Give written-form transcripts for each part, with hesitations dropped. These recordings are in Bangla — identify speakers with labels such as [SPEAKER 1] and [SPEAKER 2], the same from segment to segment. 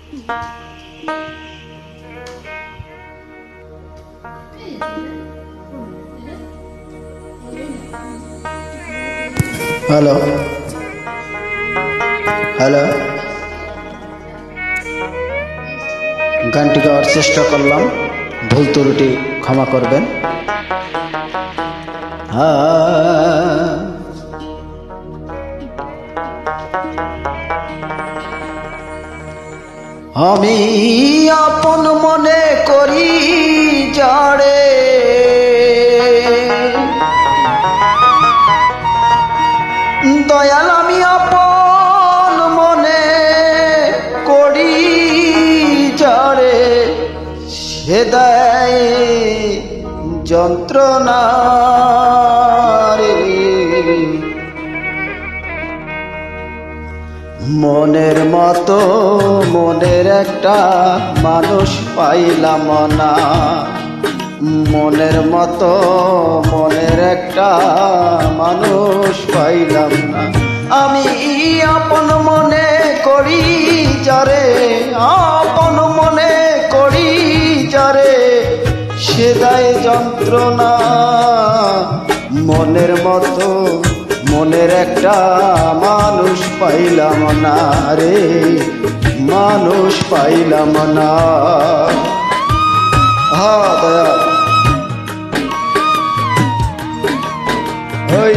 [SPEAKER 1] হ্যালো হ্যালো, গানটি গাওয়ার চেষ্টা করলাম, ভুল ত্রুটি ক্ষমা করবেন। আমি আপন মনে করি যারে, দয়াল আমি আপন মনে করি যারে, সে দেয় যন্ত্রণা রে। মনের মতো মনের একটা মানুষ পাইলাম না, মনের মতো মনের একটা মানুষ পাইলাম না। আমি আপন মনে করি যারে, আপন মনে করি যারে, সে দেয় যন্ত্রণা। মনের মতো মনের একটা মানুষ পাইলাম না রে, মানুষ পাইলাম না। হ্যাঁ দয়া ওই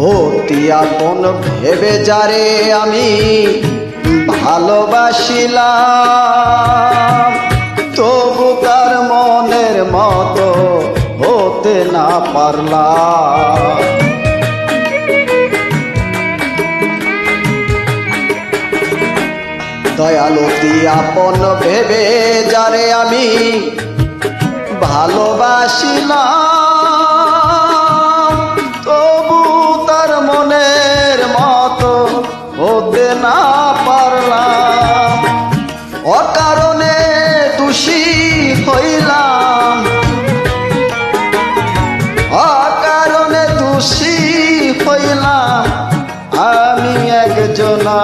[SPEAKER 1] অতি আপন ভেবে যারে আমি ভালোবাসিলাম, তবু তার মনের মতো হতে না পারলাম। দয়াল অতি আপন ভেবে যারে আমি ভালোবাসিলাম, তবু তার মনের মতো হতে না পারলাম। অকারণে দোষী হইলাম, অকারণে দোষী হইলাম আমি একজনা।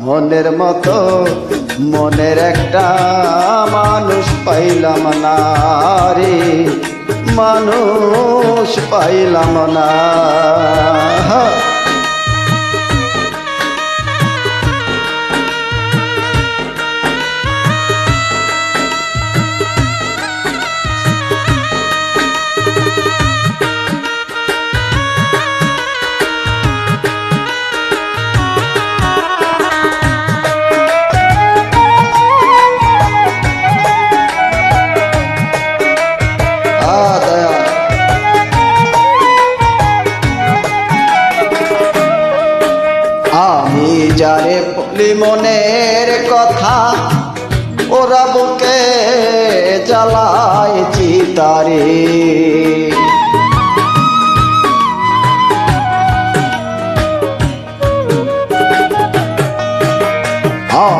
[SPEAKER 1] মনের মতো মনের একটা মানুষ পাইলাম না রে, মানুষ পাইলাম না। আমি যারে বলি মনের কথা, ওরা বুকে জ্বালায় চিতারে।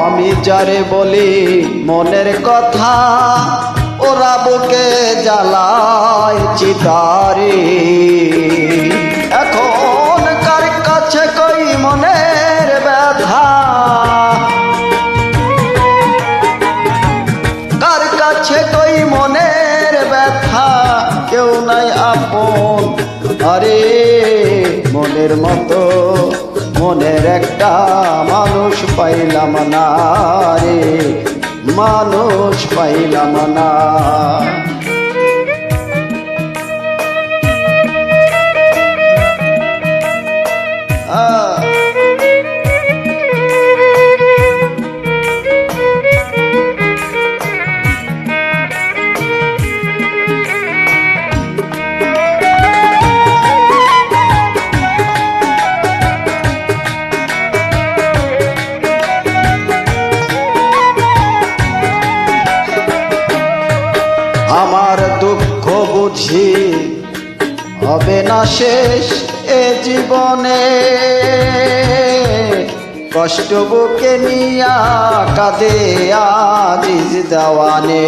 [SPEAKER 1] আমি যারে বলি মনের কথা, ওরা বুকে জ্বালায় চিতারে। এখন কার কাছে কই মনের ব্যথা, কার কাছে কই মনের ব্যথা, কেউ নাই আপন আরে। মনের মতো মনের একটা মানুষ পাইলাম না রে, মানুষ পাইলাম না। আমার দুঃখ বুঝি হবে না শেষ এ জীবনে, কষ্ট বুকে নিয়া কাঁদে আজিজ দেওয়ানে।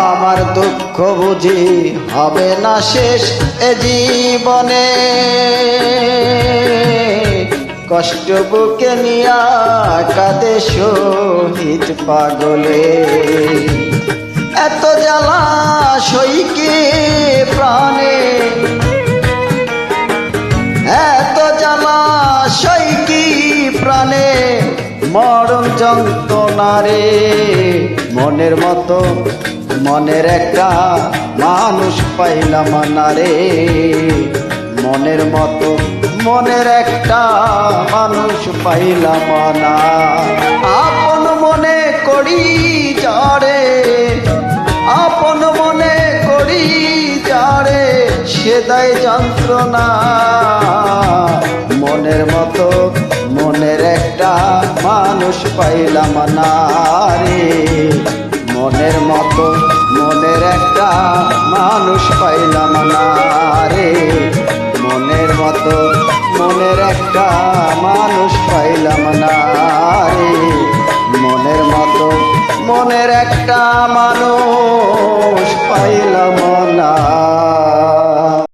[SPEAKER 1] আমার দুঃখ বুঝি হবে না শেষ এ জীবনে, কষ্ট বুকে নিয়া কাঁদে শহীদ পাগলে। এত জ্বালা সইকে প্রাণে, এত জ্বালা সইকি প্রাণে, মরণ যন্ত্রণারে। মনের মতো মনের একটা মানুষ পাইলাম না রে, মনের মতো মনের একটা মানুষ পাইলাম না। আপন মনে করি যারে, আপন মনে করি যারে, সে দেয় যন্ত্রণা। মনের মতো মনের একটা মানুষ পাইলাম না রে, মনের মতো মনের একটা মানুষ পাইলাম না রে, মনের মতো মনের একটা মানুষ পাইলাম না রে, মনের মতো মনের একটা মানুষ পাইলাম না।